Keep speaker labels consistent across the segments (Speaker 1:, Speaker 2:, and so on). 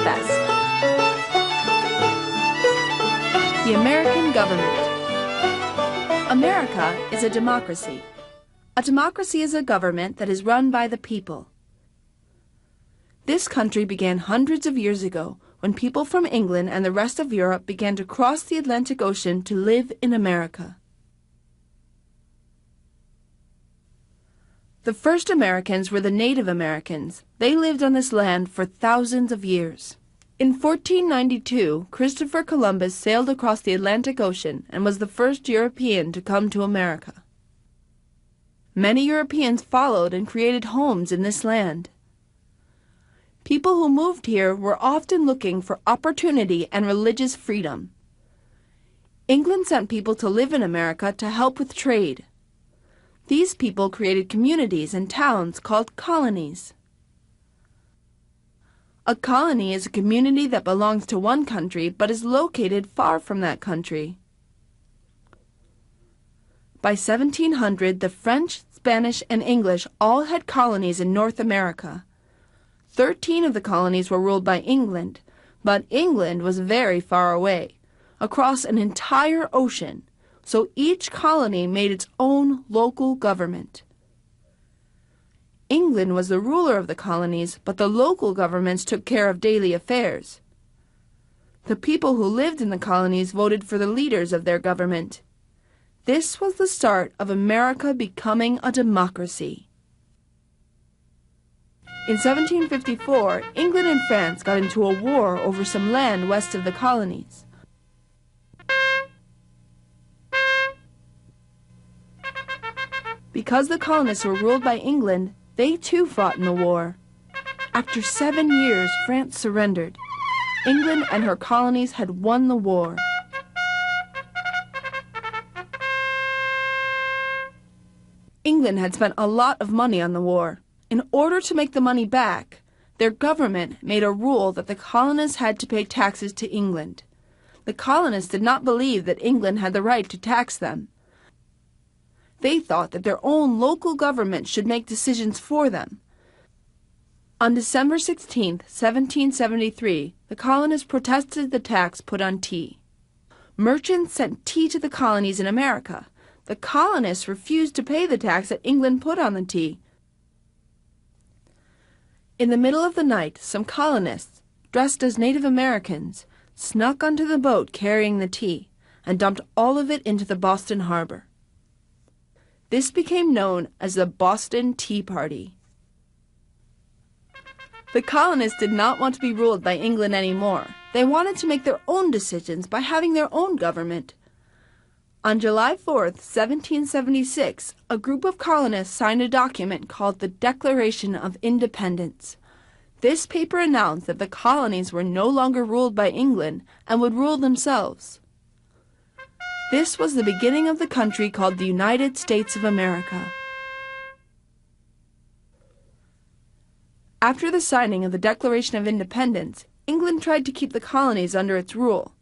Speaker 1: best. The American government. America is a democracy. A democracy is a government that is run by the people. This country began hundreds of years ago when people from England and the rest of Europe began to cross the Atlantic Ocean to live in America. The first Americans were the Native Americans. They lived on this land for thousands of years. In 1492, Christopher Columbus sailed across the Atlantic Ocean and was the first European to come to America. Many Europeans followed and created homes in this land. People who moved here were often looking for opportunity and religious freedom. England sent people to live in America to help with trade. These people created communities and towns called colonies. A colony is a community that belongs to one country but is located far from that country. By 1700, the French, Spanish, and English all had colonies in North America. 13 of the colonies were ruled by England, but England was very far away, across an entire ocean, so each colony made its own local government. England was the ruler of the colonies, but the local governments took care of daily affairs. The people who lived in the colonies voted for the leaders of their government. This was the start of America becoming a democracy. In 1754, England and France got into a war over some land west of the colonies. Because the colonists were ruled by England, they too fought in the war. After 7 years, France surrendered. England and her colonies had won the war. England had spent a lot of money on the war. In order to make the money back, their government made a rule that the colonists had to pay taxes to England. The colonists did not believe that England had the right to tax them. They thought that their own local government should make decisions for them. On December 16, 1773, the colonists protested the tax put on tea. Merchants sent tea to the colonies in America. The colonists refused to pay the tax that England put on the tea. In the middle of the night, some colonists, dressed as Native Americans, snuck onto the boat carrying the tea and dumped all of it into the Boston harbor. This became known as the Boston Tea Party. The colonists did not want to be ruled by England anymore. They wanted to make their own decisions by having their own government. On July 4, 1776, a group of colonists signed a document called the Declaration of Independence. This paper announced that the colonies were no longer ruled by England and would rule themselves. This was the beginning of the country called the United States of America. After the signing of the Declaration of Independence, England tried to keep the colonies under its rule.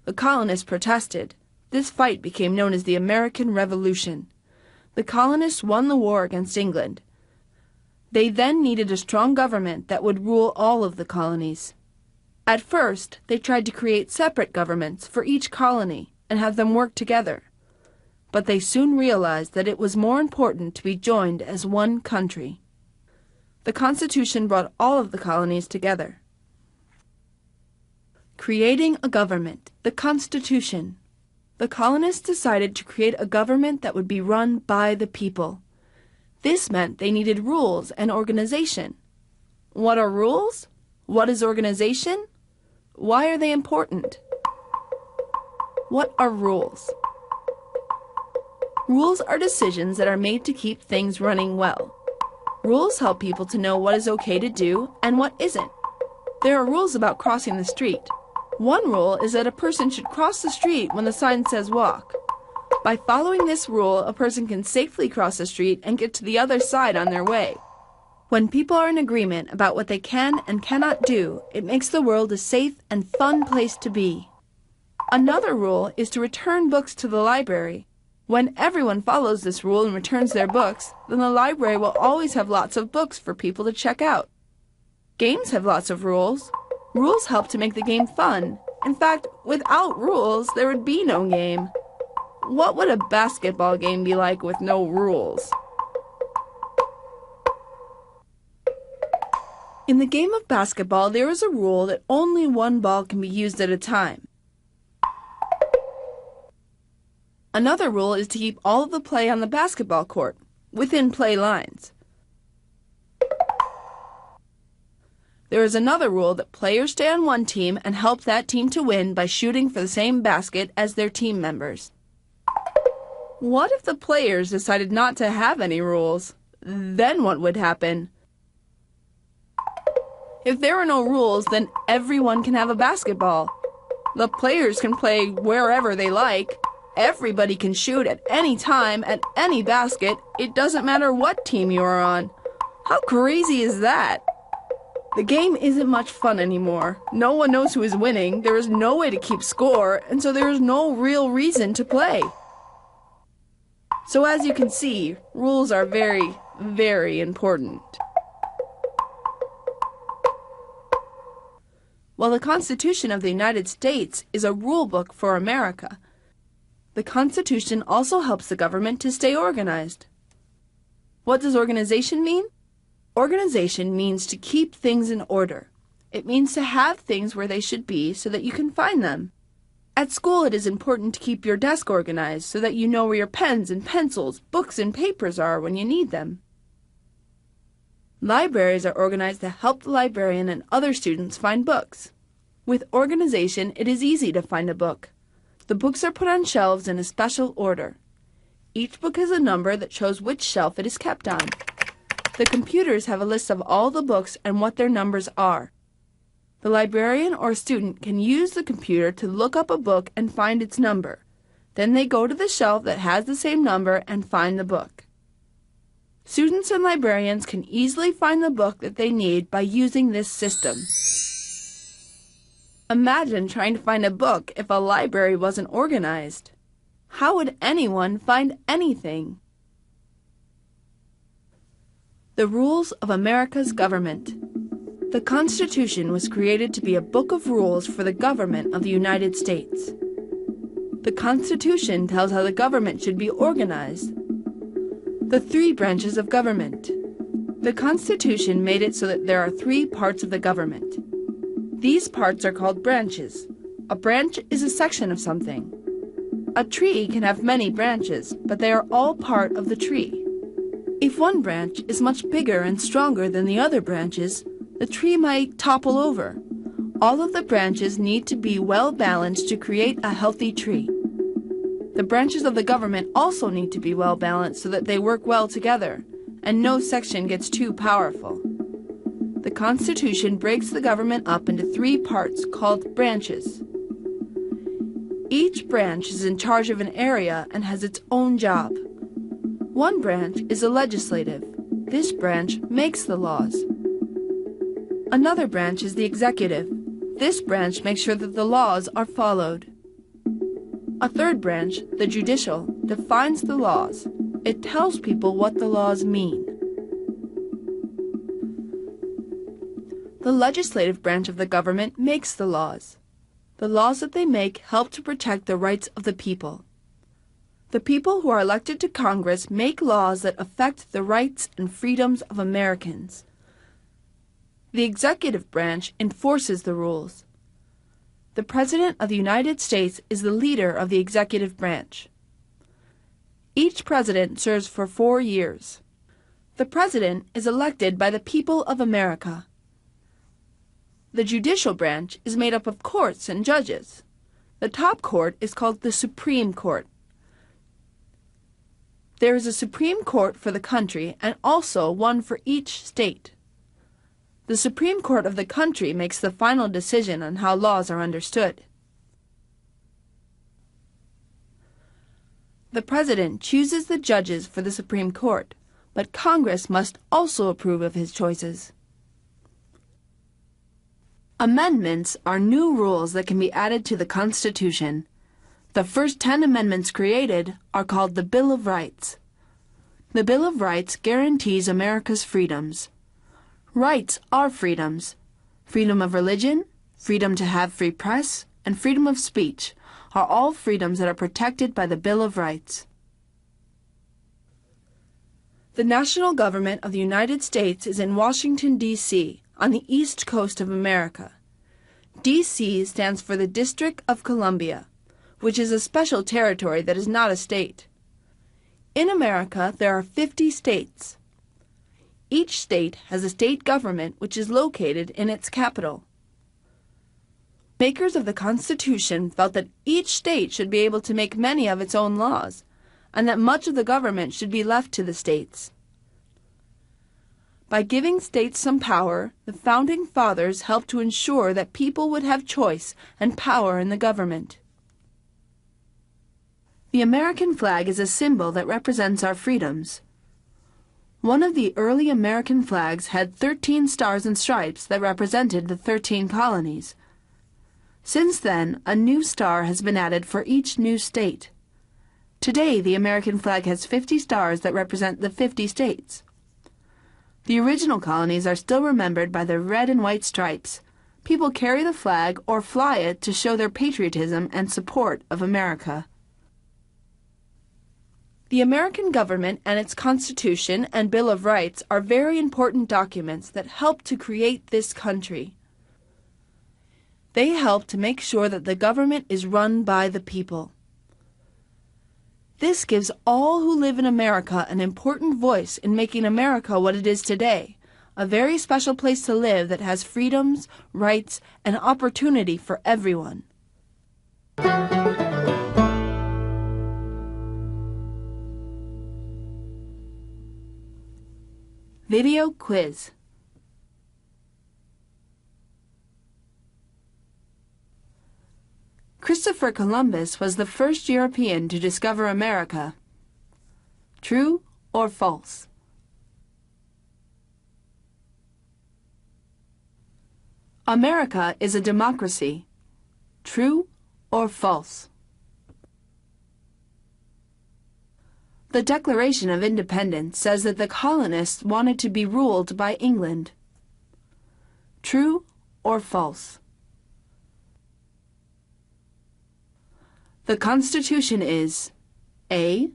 Speaker 1: The colonists protested. This fight became known as the American Revolution. The colonists won the war against England. They then needed a strong government that would rule all of the colonies. At first, they tried to create separate governments for each colony and have them work together. But they soon realized that it was more important to be joined as one country. The Constitution brought all of the colonies together. Creating a government, the Constitution. The colonists decided to create a government that would be run by the people. This meant they needed rules and organization. What are rules? What is organization? Why are they important? What are rules? Rules are decisions that are made to keep things running well. Rules help people to know what is okay to do and what isn't. There are rules about crossing the street. One rule is that a person should cross the street when the sign says walk. By following this rule, a person can safely cross the street and get to the other side on their way. When people are in agreement about what they can and cannot do, it makes the world a safe and fun place to be. Another rule is to return books to the library. When everyone follows this rule and returns their books, then the library will always have lots of books for people to check out. Games have lots of rules. Rules help to make the game fun. In fact, without rules, there would be no game. What would a basketball game be like with no rules? In the game of basketball, there is a rule that only one ball can be used at a time. Another rule is to keep all of the play on the basketball court, within play lines. There is another rule that players stay on one team and help that team to win by shooting for the same basket as their team members. What if the players decided not to have any rules? Then what would happen? If there are no rules, then everyone can have a basketball. The players can play wherever they like. Everybody can shoot at any time, at any basket. It doesn't matter what team you are on. How crazy is that? The game isn't much fun anymore. No one knows who is winning. There is no way to keep score, and so there is no real reason to play. So as you can see, rules are very, very important. While the Constitution of the United States is a rule book for America, the Constitution also helps the government to stay organized. What does organization mean? Organization means to keep things in order. It means to have things where they should be so that you can find them. At school, it is important to keep your desk organized so that you know where your pens and pencils, books and papers are when you need them. Libraries are organized to help the librarian and other students find books. With organization, it is easy to find a book. The books are put on shelves in a special order. Each book has a number that shows which shelf it is kept on. The computers have a list of all the books and what their numbers are. The librarian or student can use the computer to look up a book and find its number. Then they go to the shelf that has the same number and find the book. Students and librarians can easily find the book that they need by using this system. Imagine trying to find a book if a library wasn't organized. How would anyone find anything? The rules of America's government. The Constitution was created to be a book of rules for the government of the United States. The Constitution tells how the government should be organized. The three branches of government. The Constitution made it so that there are three parts of the government. These parts are called branches. A branch is a section of something. A tree can have many branches, but they are all part of the tree. If one branch is much bigger and stronger than the other branches, the tree might topple over. All of the branches need to be well balanced to create a healthy tree. The branches of the government also need to be well balanced so that they work well together, and no section gets too powerful. The Constitution breaks the government up into three parts called branches. Each branch is in charge of an area and has its own job. One branch is the legislative. This branch makes the laws. Another branch is the executive. This branch makes sure that the laws are followed. A third branch, the judicial, defines the laws. It tells people what the laws mean. The legislative branch of the government makes the laws. The laws that they make help to protect the rights of the people. The people who are elected to Congress make laws that affect the rights and freedoms of Americans. The executive branch enforces the rules. The President of the United States is the leader of the executive branch. Each president serves for 4 years. The president is elected by the people of America. The judicial branch is made up of courts and judges. The top court is called the Supreme Court. There is a Supreme Court for the country and also one for each state. The Supreme Court of the country makes the final decision on how laws are understood. The President chooses the judges for the Supreme Court, but Congress must also approve of his choices. Amendments are new rules that can be added to the Constitution. The first 10 amendments created are called the Bill of Rights. The Bill of Rights guarantees America's freedoms. Rights are freedoms: freedom of religion, freedom to have free press, and freedom of speech are all freedoms that are protected by the Bill of Rights. The national government of the United States is in Washington, D.C., on the East Coast of America. D.C. stands for the District of Columbia, which is a special territory that is not a state. In America, there are 50 states. Each state has a state government which is located in its capital. Makers of the Constitution felt that each state should be able to make many of its own laws, and that much of the government should be left to the states. By giving states some power, the Founding Fathers helped to ensure that people would have choice and power in the government. The American flag is a symbol that represents our freedoms. One of the early American flags had 13 stars and stripes that represented the 13 colonies. Since then, a new star has been added for each new state. Today, the American flag has 50 stars that represent the 50 states. The original colonies are still remembered by their red and white stripes. People carry the flag or fly it to show their patriotism and support of America. The American government and its Constitution and Bill of Rights are very important documents that help to create this country. They help to make sure that the government is run by the people. This gives all who live in America an important voice in making America what it is today, a very special place to live that has freedoms, rights, and opportunity for everyone. Video quiz. Christopher Columbus was the first European to discover America. True or false? America is a democracy. True or false? The Declaration of Independence says that the colonists wanted to be ruled by England. True or false? The Constitution is A.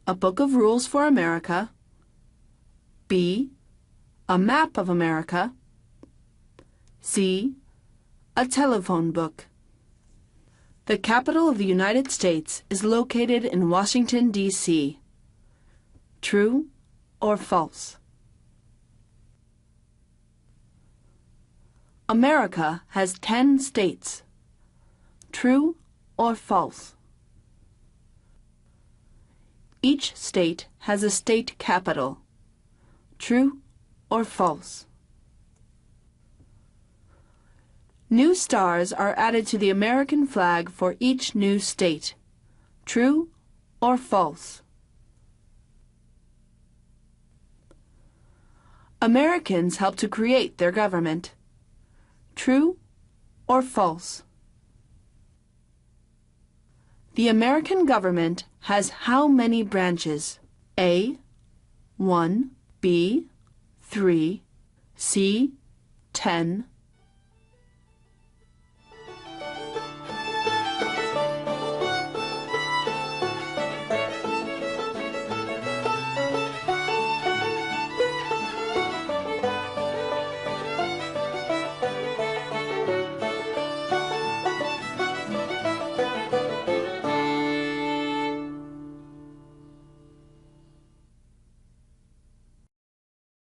Speaker 1: a book of rules for America, B. a map of America, C. a telephone book. The capital of the United States is located in Washington, D.C. True or false? America has 10 states. True or false? Each state has a state capital. True or false? New stars are added to the American flag for each new state. True or false? Americans helped to create their government. True or false? The American government has how many branches? A. 1, B. 3, C. 10,